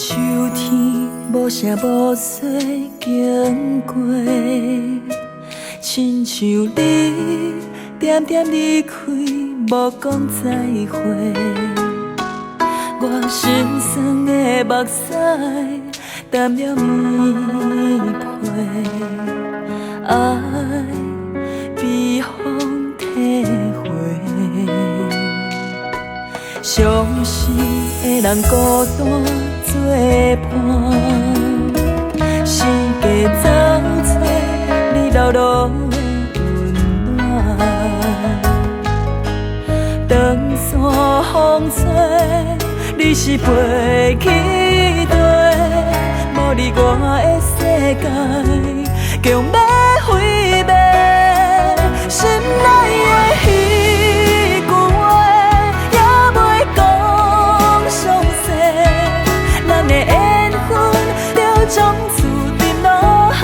秋天无声无息经过，亲像你点点离开，无讲再会。我心酸的目屎淡了棉被，爱被风体会。伤心的人孤单作伴，四界走找你流露的温暖。长山风吹，你是飞去地，无你我的世界强要毁灭。心内的彼句话，也袂讲详细。咱的缘分就从此沉落海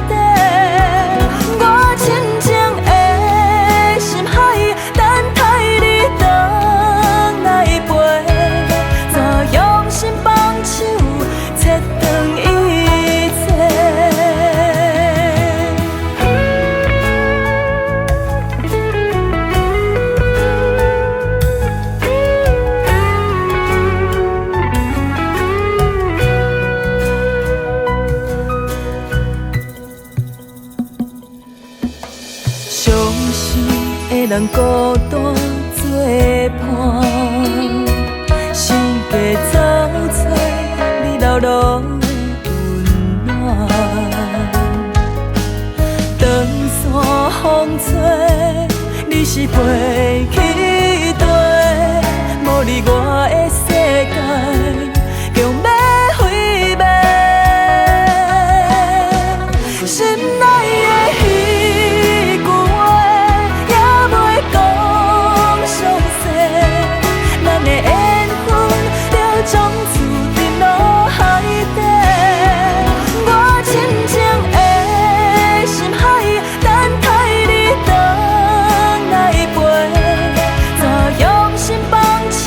底。我深情的心海，等待你回来陪。怎用心放手，切断一切。伤心的人孤单作伴，四界走找你流露的温暖。长山风吹，你是飞去地，无你我的世界强要毁灭。心内的彼句话，也袂讲详细。咱的缘分就从此沉落海底。我深情的心海，等待你回来陪。怎用心放手，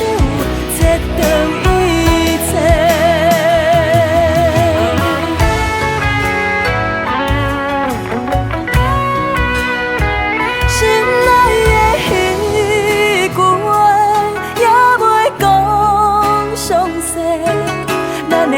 切断一切。心内的彼句话，也袂讲详细。咱的